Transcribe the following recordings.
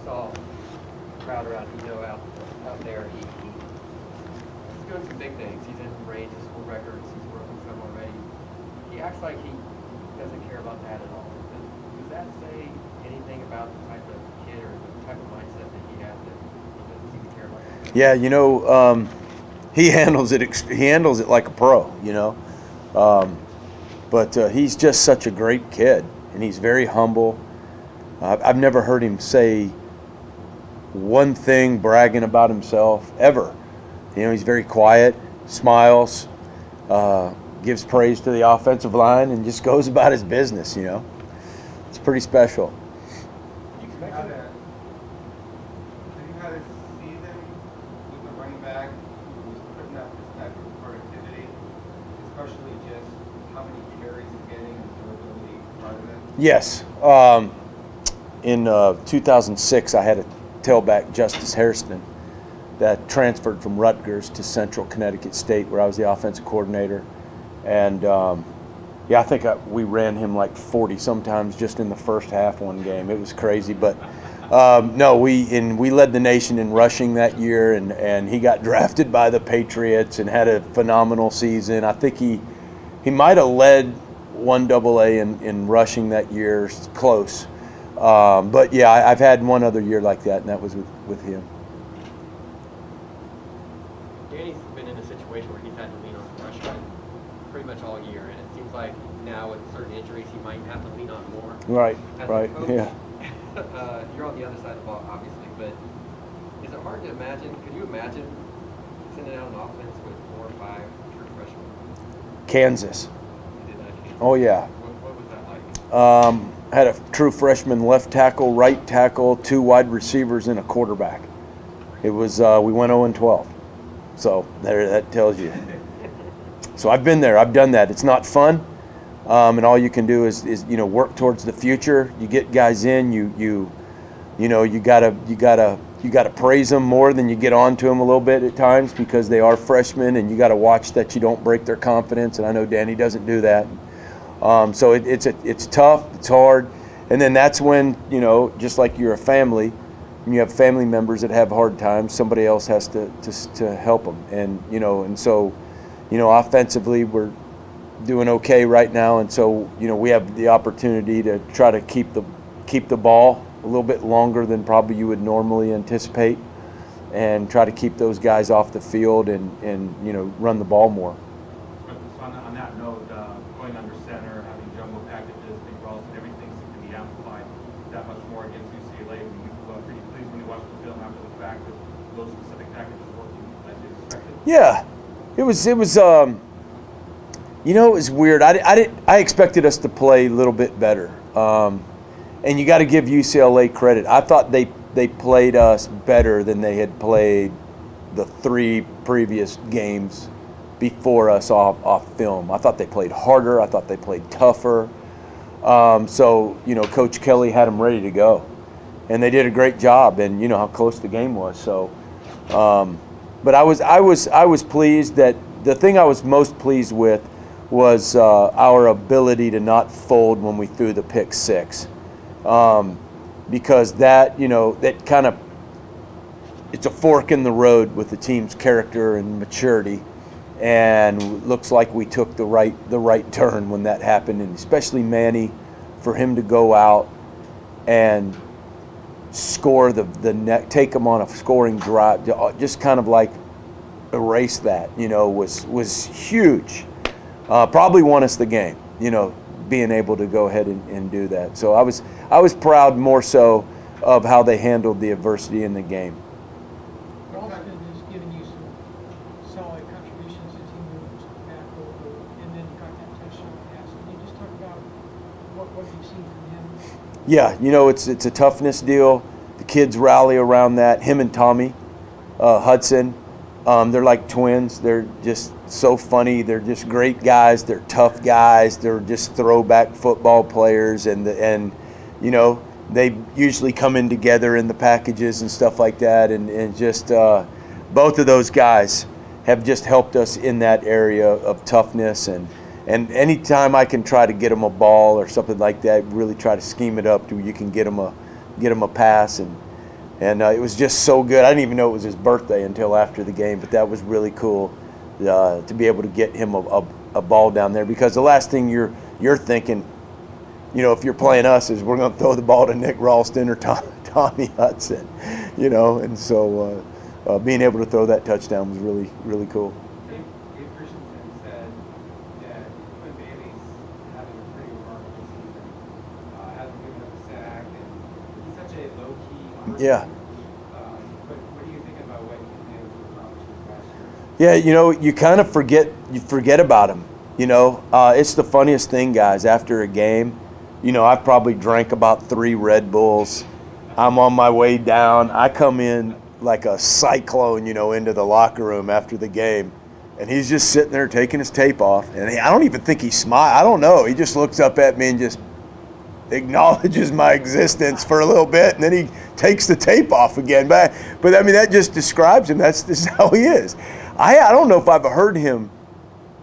saw crowd around out there. He's doing some big things. He's in range of school records. He's broken some already. He acts like he doesn't care about that at all. Does that say anything about the type of kid or the type of mindset that he has that he doesn't seem to care about that? Yeah, he handles it. He handles it like a pro, But he's just such a great kid, and he's very humble. I've never heard him say one thing bragging about himself ever. He's very quiet, smiles, gives praise to the offensive line, and just goes about his business. It's pretty special. Have you had a season with a running back who was putting up this type of productivity, especially just how many carries he's getting and durability part of it? Yes. In 2006, I had a tailback, Justice Hairston, that transferred from Rutgers to Central Connecticut State, where I was the offensive coordinator. And I think we ran him like 40 sometimes just in the first half one game. It was crazy, but no, we led the nation in rushing that year, and he got drafted by the Patriots and had a phenomenal season. I think he might have led 1AA in rushing that year, close. But yeah, I've had one other year like that, and that was with him. Danny's been in a situation where he's had to lean on freshmen pretty much all year, and it seems like now with certain injuries he might have to lean on more. Right, As right, a coach, yeah. You're on the other side of the ball, obviously, but is it hard to imagine? Could you imagine sending out an offense with 4 or 5 true freshmen? Kansas. You did that, Kansas. Oh yeah. What was that like? Had a true freshman left tackle, right tackle, 2 wide receivers, and a quarterback. It was we went 0-12. So that tells you. So I've been there. I've done that. It's not fun, and all you can do is work towards the future. You get guys in. You gotta praise them more than you get on to them a little bit at times, because they are freshmen, and you got to watch that you don't break their confidence. And I know Danny doesn't do that. So it's tough. It's hard, and then that's when just like you're a family. When you have family members that have hard times, somebody else has to help them, and so offensively we're doing okay right now, and so we have the opportunity to try to keep the ball a little bit longer than probably you would normally anticipate, and try to keep those guys off the field and run the ball more. So on that note, going under center, having jumbo packages, big balls, and everything seems to be amplified that much more against UCLA. Were you pretty pleased when you watched the film after the fact that those specific packages working as you expected? Yeah, it was it was weird. I expected us to play a little bit better, and you got to give UCLA credit. I thought they played us better than they had played the 3 previous games before us off film. I thought they played harder. I thought they played tougher. So Coach Kelly had them ready to go, and they did a great job. And how close the game was. So, but I was pleased. That the thing I was most pleased with was our ability to not fold when we threw the pick 6, because that that kind of, it's a fork in the road with the team's character and maturity. And looks like we took the right turn when that happened, and especially Manny, for him to go out and score take him on a scoring drive, just kind of like erase that, was huge. Probably won us the game, being able to go ahead and do that. So I was proud more so of how they handled the adversity in the game. Ralston has given you some solid contributions as he moves back over, and then got that touchdown pass. Can you just talk about what you've seen from him? Yeah, it's a toughness deal. The kids rally around that. Him and Tommy Hudson, they're like twins. They're just so funny. They're just great guys. They're tough guys. They're just throwback football players, and they usually come in together in the packages and stuff like that. And just both of those guys have just helped us in that area of toughness. And anytime I can try to get them a ball or something like that, really try to scheme it up to where you can get them a pass. And And it was just so good. I didn't even know it was his birthday until after the game, but that was really cool to be able to get him a ball down there, because the last thing you're thinking, you know, if you're playing us, is we're going to throw the ball to Nick Ralston or Tommy Hudson, you know. And so being able to throw that touchdown was really, really cool. Dave Christensen said that Quinn Bailey's having a pretty remarkable season. Hasn't given up a sack, and he's such a low-key person. Yeah. But what do you think about what he's been able to accomplish this last year? Yeah, you know, you kind of forget about him. You know, it's the funniest thing, guys. After a game, you know, I've probably drank about 3 Red Bulls. I'm on my way down. I come in like a cyclone, you know, into the locker room after the game, and he's just sitting there taking his tape off. And I don't even think he smiled. I don't know. He just looks up at me and just acknowledges my existence for a little bit, and then he takes the tape off again. But I mean, that just describes him. This is how he is. I don't know if I've heard him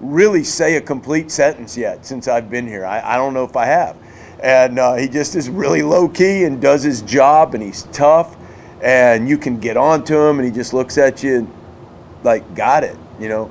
really say a complete sentence yet since I've been here. I don't know if I have. And he just is really low-key and does his job, and he's tough, and you can get on to him, and he just looks at you and, like, got it, you know,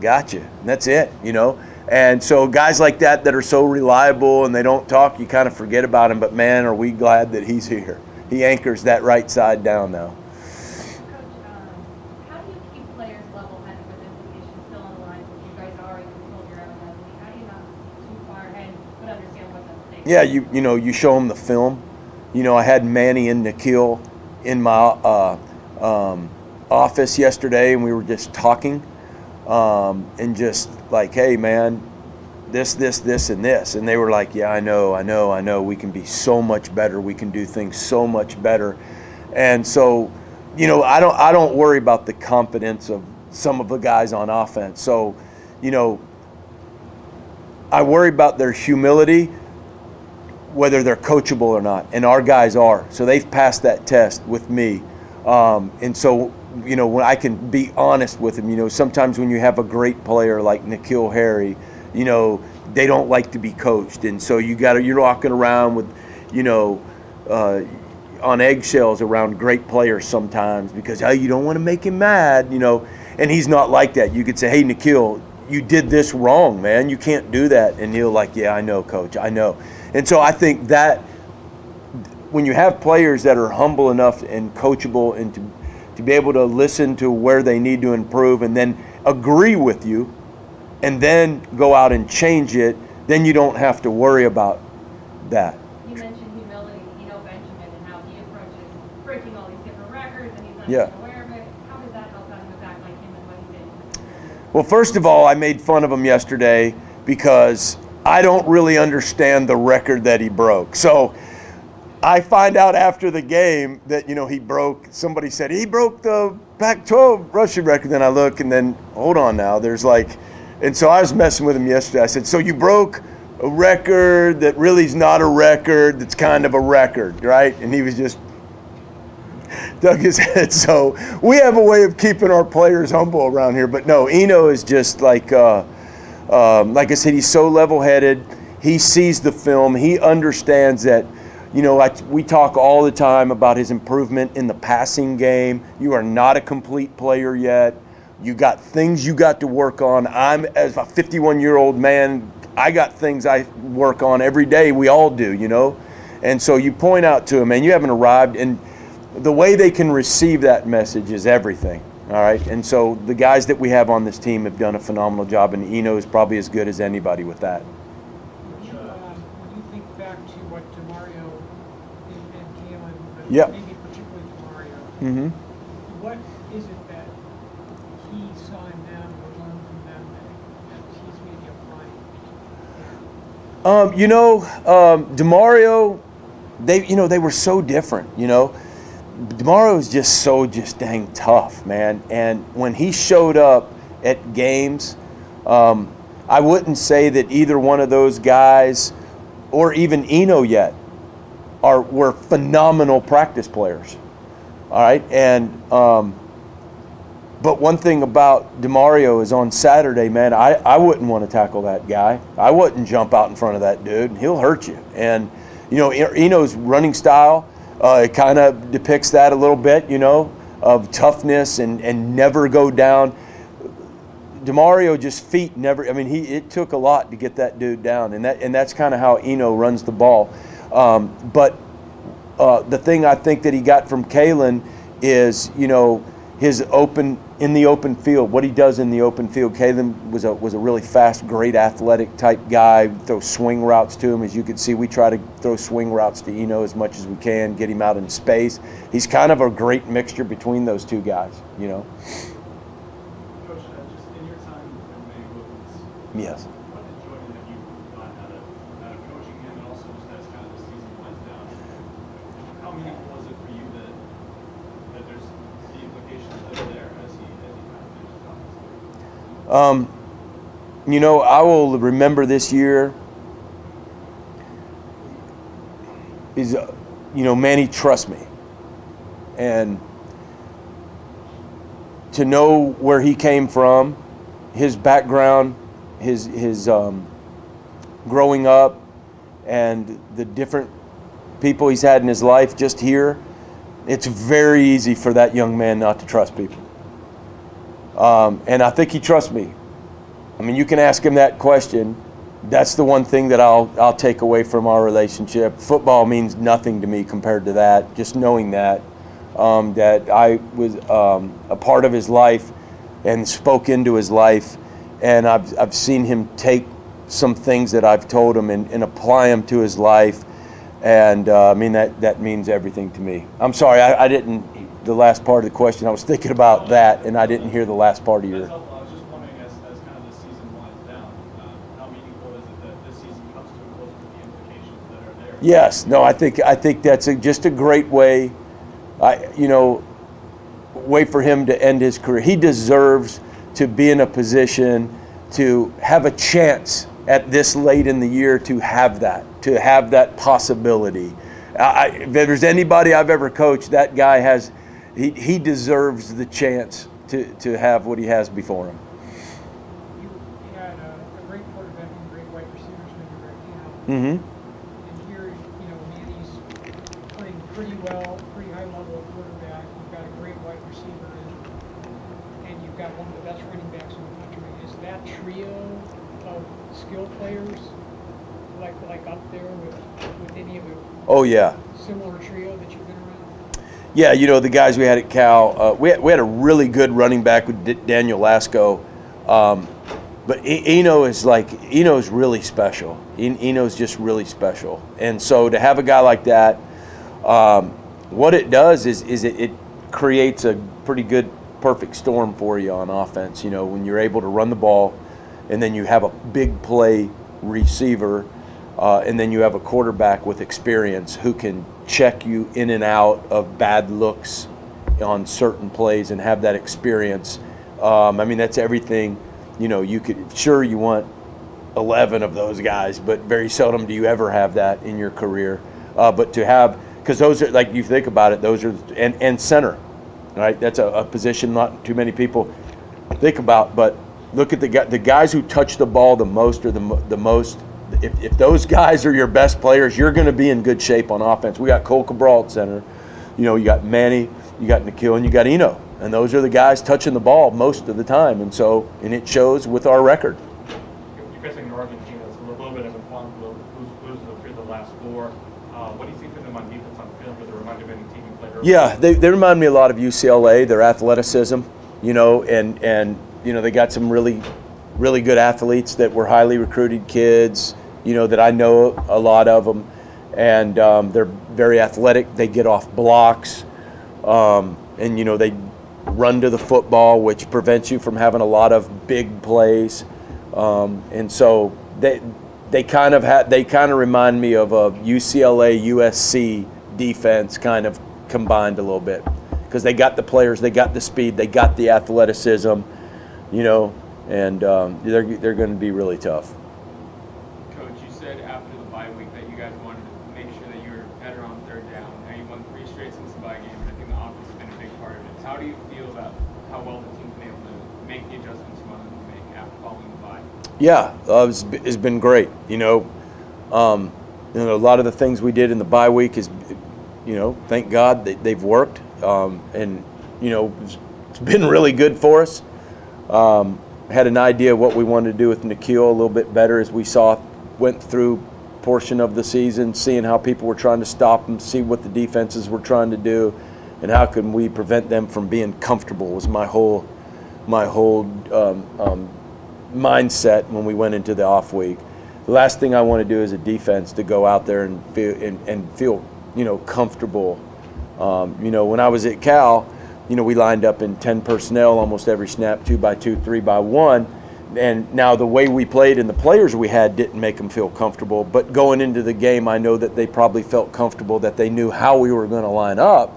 got you, and that's it, you know. And so guys like that are so reliable and they don't talk, you kind of forget about him, but man, are we glad that he's here. He anchors that right side down now. Coach, how do you keep players level-headed with implications still on the line? You guys are in control of your own destiny. How do you not too far ahead but understand what's at stake? Yeah, you know, you show them the film. You know, I had Manny and Nikhil in my office yesterday, and we were just talking, and just like, hey, man, this, and this. And they were like, yeah, I know. We can be so much better. We can do things so much better. And so, you know, I don't worry about the confidence of some of the guys on offense. So, you know, I worry about their humility, whether they're coachable or not, and our guys are. So they've passed that test with me. And so, you know, when I can be honest with them, you know, sometimes when you have a great player like Nikhil Harry, you know, they don't like to be coached. And so you're walking around with, you know, on eggshells around great players sometimes because, oh, you don't want to make him mad, you know. And he's not like that. You could say, hey, Nikhil, you did this wrong, man. You can't do that. And he'll like, yeah, I know, coach, I know. And so I think that when you have players that are humble enough and coachable and to be able to listen to where they need to improve and then agree with you and then go out and change it, then you don't have to worry about that. You mentioned humility, you know, Benjamin, and how he approaches breaking all these different records, and he's not Yeah. even aware of it. How does that help out him act like him and what he did? Well, first of all, I made fun of him yesterday because I don't really understand the record that he broke. So I find out after the game that, you know, somebody said he broke the Pac-12 rushing record. Then I look and then, hold on now, there's like, and so I was messing with him yesterday. I said, so you broke a record that really is not a record, that's kind of a record, right? And he was just dug his head. So we have a way of keeping our players humble around here. But no, Eno is just like I said, he's so level-headed. He sees the film. He understands that, you know, we talk all the time about his improvement in the passing game. You are not a complete player yet. You got things you got to work on. I'm, as a 51-year-old man, I got things I work on every day. We all do, you know. And so you point out to him, man, you haven't arrived. And the way they can receive that message is everything. All right, and so the guys that we have on this team have done a phenomenal job, and Eno is probably as good as anybody with that. When you think back to what DeMario and Kalen, but Yep. maybe particularly DeMario, Mm-hmm. what is it that he saw in them or learned from them that he's maybe applying? You know, DeMario, they were so different, you know. DeMario is just dang tough, man. And when he showed up at games, I wouldn't say that either one of those guys or even Eno yet were phenomenal practice players. All right, and but one thing about DeMario is on Saturday, man, I wouldn't want to tackle that guy. I wouldn't jump out in front of that dude. He'll hurt you. And you know, Eno's running style, It kind of depicts that a little bit, you know, of toughness and never go down. DeMario just feet never. I mean, it took a lot to get that dude down, and that's kind of how Eno runs the ball. But the thing I think that he got from Kalen is, you know, his in the open field, what he does in the open field. Kalen was a really fast, great athletic type guy. Throw swing routes to him, as you can see. We try to throw swing routes to Eno as much as we can, get him out in space. He's kind of a great mixture between those two guys, you know. Coach, just in your time with Manny Wilkins, Yes. what enjoyment have you gotten out of coaching him, and also just as kind of the season winds down? How meaningful is it for you that there's the implications that are there as he kind of finishes out his career? You know, I will remember this year is, you know, Manny trusts me. And to know where he came from, his background, his growing up, and the different people he's had in his life just here, it's very easy for that young man not to trust people. And I think he trusts me. I mean, you can ask him that question. That's the one thing that I'll take away from our relationship. Football means nothing to me compared to that. Just knowing that I was a part of his life and spoke into his life, and I've seen him take some things that I've told him and apply them to his life, and I mean that means everything to me. I'm sorry, I didn't. The last part of the question, I was thinking about that, and I didn't hear the last part of your. That's helpful. I was just wondering, as kind of the season winds down, how meaningful is it that this season comes to a close with the implications that are there? Yes, no, I think that's just a great way, way for him to end his career. He deserves to be in a position to have a chance at this late in the year to have that possibility. If there's anybody I've ever coached, that guy has. He deserves the chance to have what he has before him. You had a great quarterback and great wide receivers maybe right now. Mm-hmm. And here, you know, Manny's playing pretty well, pretty high level of quarterback. You've got a great wide receiver, and you've got one of the best running backs in the country. Is that trio of skill players like up there with any of the Oh yeah. similar trio that you've been around? Yeah, you know, the guys we had at Cal, we had a really good running back with Daniel Lasco, but Eno's really special. Eno's just really special, and so to have a guy like that, what it does is it creates a pretty good perfect storm for you on offense. You know, when you're able to run the ball, and then you have a big play receiver, and then you have a quarterback with experience who can check you in and out of bad looks on certain plays and have that experience. I mean, that's everything. You know, you want 11 of those guys, but very seldom do you ever have that in your career. But to have, because those are, like, you think about it, those are, and center, right? That's a position not too many people think about, but look at the guys who touch the ball the most, or the most. If those guys are your best players, you're going to be in good shape on offense. We got Cole Cabral at center. You know, you got Manny, you got Nikhil, and you got Eno. And those are the guys touching the ball most of the time. And it shows with our record. You're facing Argentina. It's a little bit of a fun who's the last four. What do you see from them on defense on film? Does it remind you of any team you played earlier? Yeah, they remind me a lot of UCLA, their athleticism, you know, and you know, they got some really good athletes that were highly recruited kids, you know, that I know a lot of them, and they're very athletic. They get off blocks, and you know, they run to the football, which prevents you from having a lot of big plays, and so they kind of remind me of a UCLA USC defense kind of combined a little bit, because they got the players, they got the speed, they got the athleticism, you know. And they're going to be really tough. Coach, you said after the bye week that you guys wanted to make sure that you were better on third down. Now you won 3 straight since the bye game, and I think the offense has been a big part of it. So how do you feel about how well the team's been able to make the adjustments you wanted to make after following the bye? Yeah, it's been great. You know, a lot of the things we did in the bye week thank God that they've worked, and it's been really good for us. Had an idea of what we wanted to do with Nikhil a little bit better as we went through portion of the season, seeing how people were trying to stop him, see what the defenses were trying to do, and how can we prevent them from being comfortable was my whole mindset when we went into the off week. The last thing I want to do as a defense to go out there and feel comfortable. When I was at Cal, we lined up in 10 personnel almost every snap, 2x2, 3x1. And now the way we played and the players we had didn't make them feel comfortable. But going into the game, I know that they probably felt comfortable, that they knew how we were going to line up.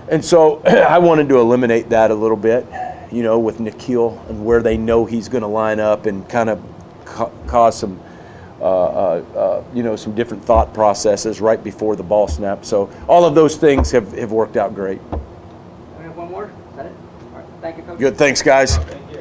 And so I wanted to eliminate that a little bit, with Nikhil and where they know he's going to line up, and kind of cause some, some different thought processes right before the ball snap. So all of those things have worked out great. We have one more. Is that it? All right. Thank you, Coach. Good. Thanks, guys. Thank you.